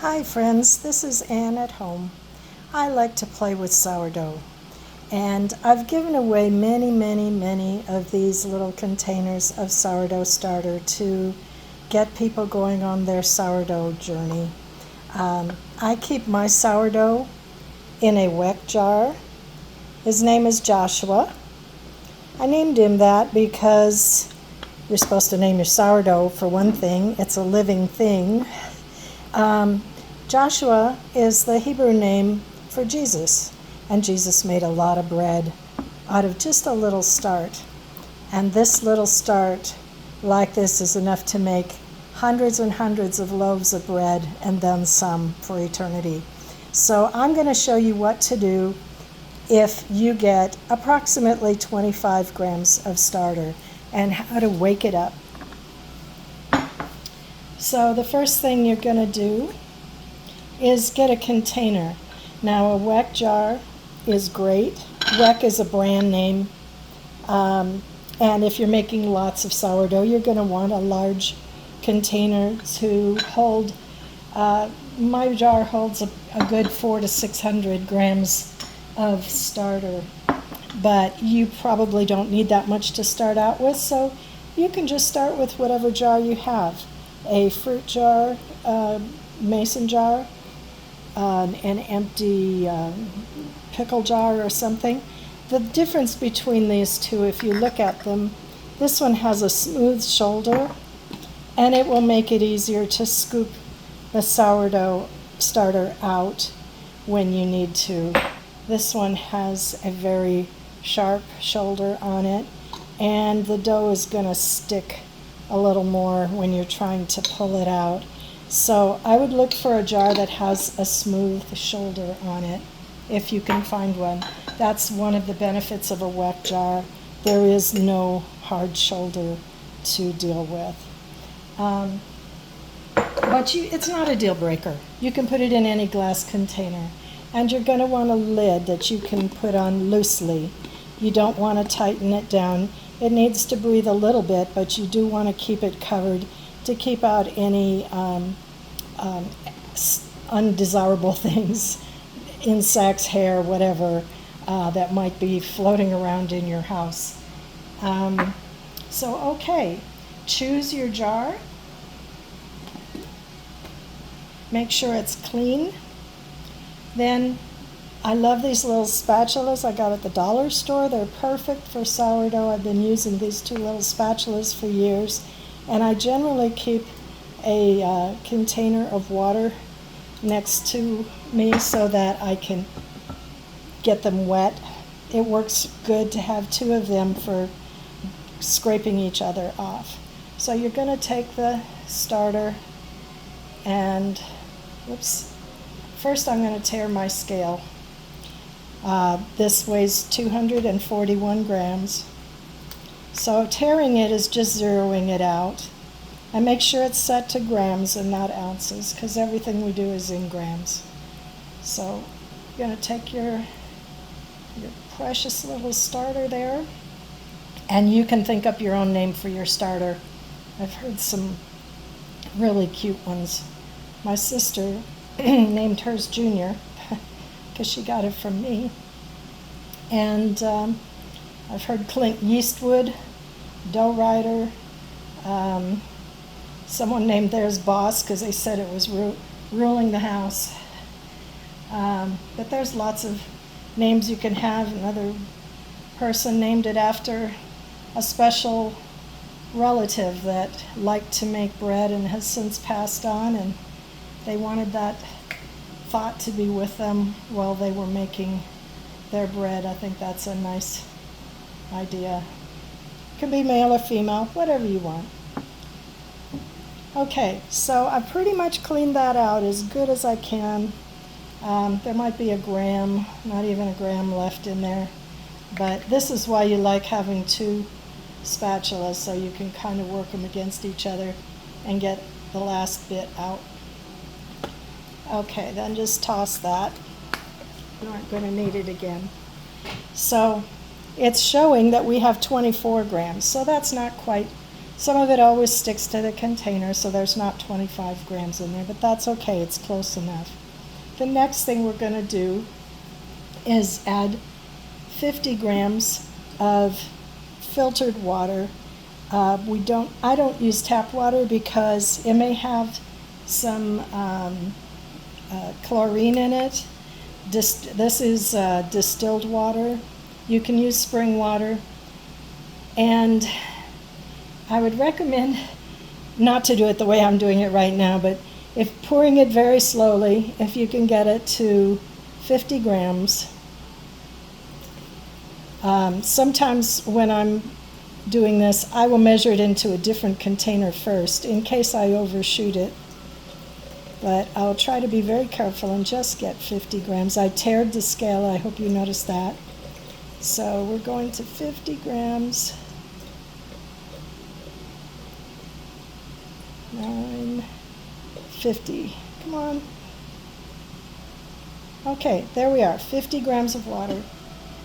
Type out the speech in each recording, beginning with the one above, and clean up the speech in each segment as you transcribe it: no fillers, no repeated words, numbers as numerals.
Hi friends, this is Ann at home. I like to play with sourdough, and I've given away many of these little containers of sourdough starter to get people going on their sourdough journey. I keep my sourdough in a weck jar. His name is Joshua. I named him that because you're supposed to name your sourdough for one thing. It's a living thing. Joshua is the Hebrew name for Jesus, and Jesus made a lot of bread out of just a little start. And this little start like this is enough to make hundreds and hundreds of loaves of bread and then some for eternity. So I'm going to show you what to do if you get approximately 25 grams of starter and how to wake it up. So the first thing you're going to do is get a container. Now a weck jar is great. Weck is a brand name. And if you're making lots of sourdough, you're going to want a large container to hold. My jar holds a good 400 to 600 grams of starter, but you probably don't need that much to start out with, so you can just start with whatever jar you have. A fruit jar, mason jar, an empty pickle jar or something. The difference between these two, if you look at them, this one has a smooth shoulder, and it will make it easier to scoop the sourdough starter out when you need to. This one has a very sharp shoulder on it, and the dough is going to stick a little more when you're trying to pull it out. So I would look for a jar that has a smooth shoulder on it, if you can find one. That's one of the benefits of a weck jar. There is no hard shoulder to deal with. But it's not a deal breaker. You can put it in any glass container. And you're going to want a lid that you can put on loosely. You don't want to tighten it down. It needs to breathe a little bit, but you do want to keep it covered to keep out any undesirable things, insects, hair, whatever, that might be floating around in your house. Okay, choose your jar. Make sure it's clean. Then I love these little spatulas I got at the dollar store. They're perfect for sourdough. I've been using these two little spatulas for years. And I generally keep a container of water next to me so that I can get them wet. It works good to have two of them for scraping each other off. So you're going to take the starter and, first I'm going to tare my scale. This weighs 241 grams. So tearing it is just zeroing it out. And make sure it's set to grams and not ounces, because everything we do is in grams. So you're going to take your precious little starter there, and you can think up your own name for your starter. I've heard some really cute ones. My sister named hers Junior because she got it from me. And I've heard Clint Yeastwood, Dough Rider. Someone named theirs Boss because they said it was ruling the house. But there's lots of names you can have. Another person named it after a special relative that liked to make bread and has since passed on, and they wanted that thought to be with them while they were making their bread. I think that's a nice idea. It can be male or female, whatever you want. Okay, so I pretty much cleaned that out as good as I can. There might be a gram, not even a gram left in there. But this is why you like having two spatulas, so you can kind of work them against each other and get the last bit out. Okay, then just toss that. You aren't going to need it again. So it's showing that we have 24 grams, so that's not quite Some of it always sticks to the container, so there's not 25 grams in there, but that's okay, it's close enough. The next thing we're going to do is add 50 grams of filtered water. I don't use tap water because it may have some chlorine in it. This is distilled water. You can use spring water. And I would recommend not to do it the way I'm doing it right now, but if pouring it very slowly, if you can get it to 50 grams. Sometimes when I'm doing this, I will measure it into a different container first in case I overshoot it. But I'll try to be very careful and just get 50 grams. I tared the scale, I hope you noticed that. So we're going to 50 grams. 950. Come on. Okay, there we are, 50 grams of water.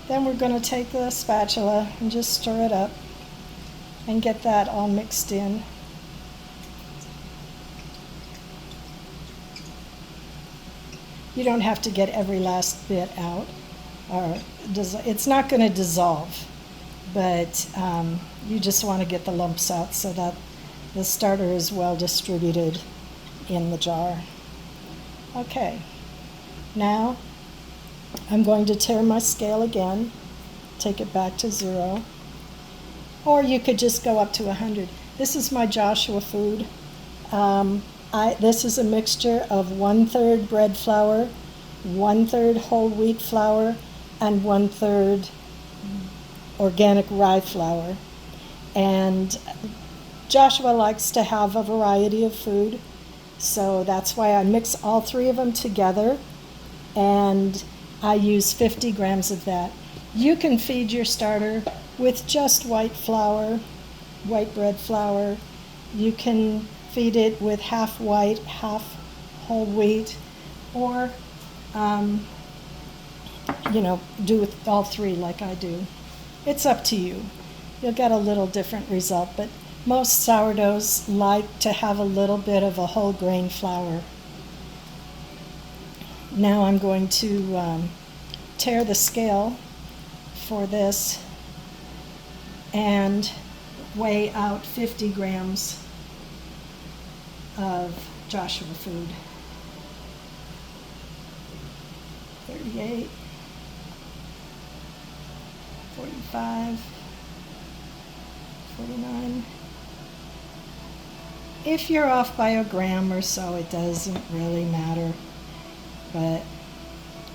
Then we're going to take the spatula and just stir it up and get that all mixed in. You don't have to get every last bit out, or it's not going to dissolve, but you just want to get the lumps out so that the starter is well distributed in the jar. Okay, now I'm going to tare my scale again, take it back to 0, or you could just go up to 100. This is my Joshua food. This is a mixture of 1/3 bread flour, 1/3 whole wheat flour, and 1/3 organic rye flour. And Joshua likes to have a variety of food, so that's why I mix all three of them together, and I use 50 grams of that. You can feed your starter with just white flour, white bread flour. You can feed it with half white, half whole wheat, or do with all three like I do. It's up to you. You'll get a little different result, but most sourdoughs like to have a little bit of a whole grain flour. Now I'm going to tare the scale for this and weigh out 50 grams of Joshua food. 38, 45, 49. If you're off by a gram or so, it doesn't really matter, but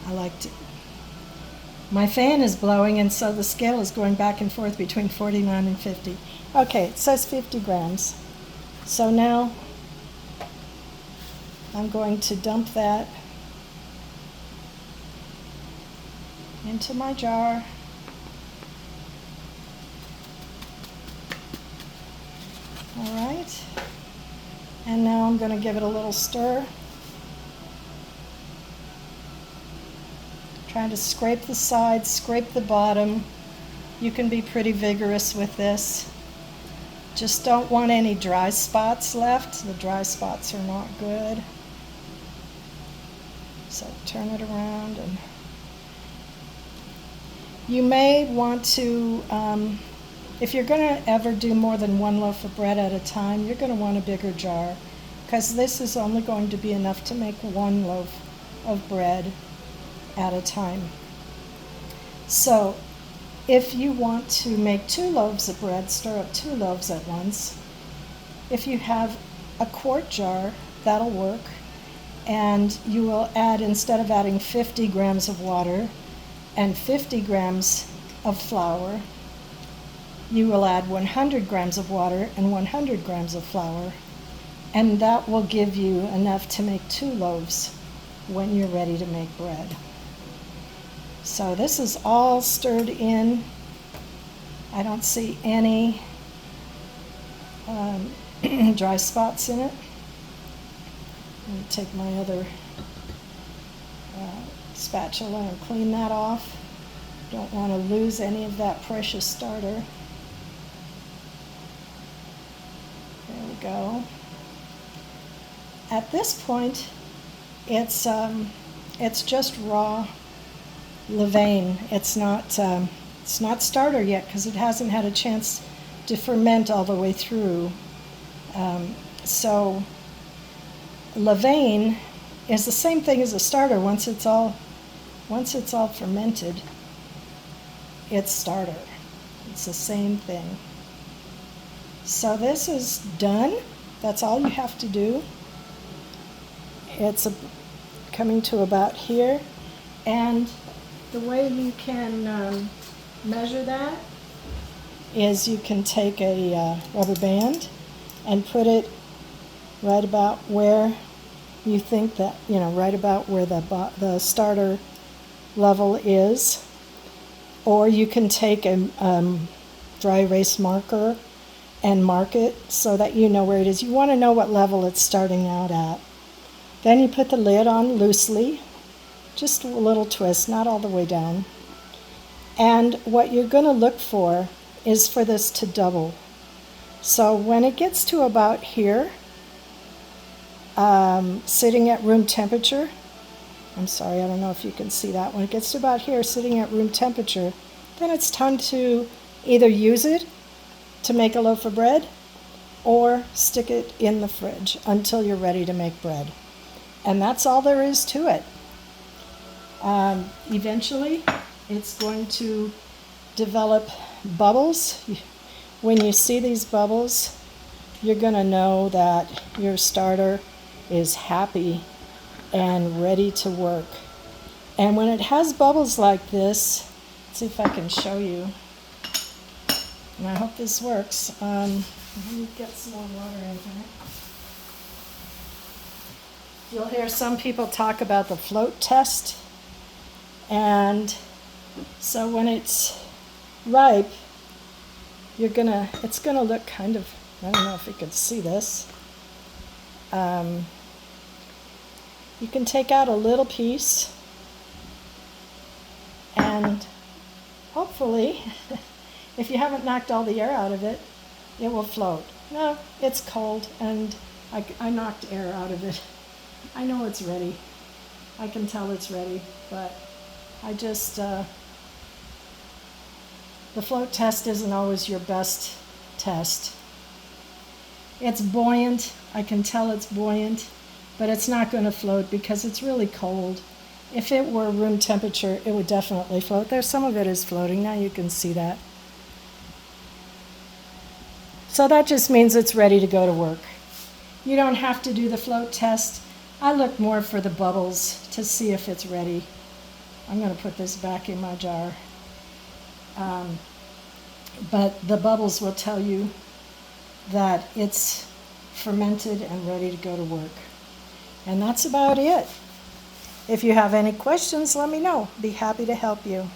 I like to. My fan is blowing, and so the scale is going back and forth between 49 and 50. Okay, it says 50 grams. So now I'm going to dump that into my jar. All right. And now I'm going to give it a little stir. Trying to scrape the sides, scrape the bottom. You can be pretty vigorous with this. Just don't want any dry spots left. The dry spots are not good. So turn it around, and you may want to, if you're going to ever do more than one loaf of bread at a time, you're going to want a bigger jar, because this is only going to be enough to make one loaf of bread at a time. So if you want to make 2 loaves of bread, stir up 2 loaves at once. If you have a quart jar, that'll work. And you will add, instead of adding 50 grams of water and 50 grams of flour, you will add 100 grams of water and 100 grams of flour. And that will give you enough to make 2 loaves when you're ready to make bread. So this is all stirred in. I don't see any dry spots in it. I'm going to take my other spatula and clean that off. Don't want to lose any of that precious starter. go. At this point, it's just raw levain. It's not starter yet because it hasn't had a chance to ferment all the way through. So levain is the same thing as a starter. Once it's all fermented, it's starter. It's the same thing. So this is done. That's all you have to do. It's coming to about here, and the way you can measure that is you can take a rubber band and put it right about where you think that, right about where the starter level is, or you can take a dry erase marker and mark it so that you know where it is. You want to know what level it's starting out at. Then you put the lid on loosely, just a little twist, not all the way down. And what you're going to look for is for this to double. So when it gets to about here, sitting at room temperature, I'm sorry, I don't know if you can see that. When it gets to about here, sitting at room temperature, then it's time to either use it to make a loaf of bread or stick it in the fridge until you're ready to make bread. And that's all there is to it. Eventually, it's going to develop bubbles. When you see these bubbles, you're going to know that your starter is happy and ready to work. And when it has bubbles like this, let's see if I can show you. And I hope this works. Let me get some more water in here. You'll hear some people talk about the float test. And so when it's ripe, it's gonna look kind of, I don't know if you can see this. You can take out a little piece and hopefully, if you haven't knocked all the air out of it, it will float. No, it's cold and I knocked air out of it. I know it's ready. I can tell it's ready, but I just, the float test isn't always your best test. It's buoyant. I can tell it's buoyant, but it's not going to float because it's really cold. If it were room temperature, it would definitely float. There's some of it is floating. Now you can see that. So that just means it's ready to go to work. You don't have to do the float test. I look more for the bubbles to see if it's ready. I'm going to put this back in my jar. But the bubbles will tell you that it's fermented and ready to go to work. And that's about it. If you have any questions, let me know. Be happy to help you.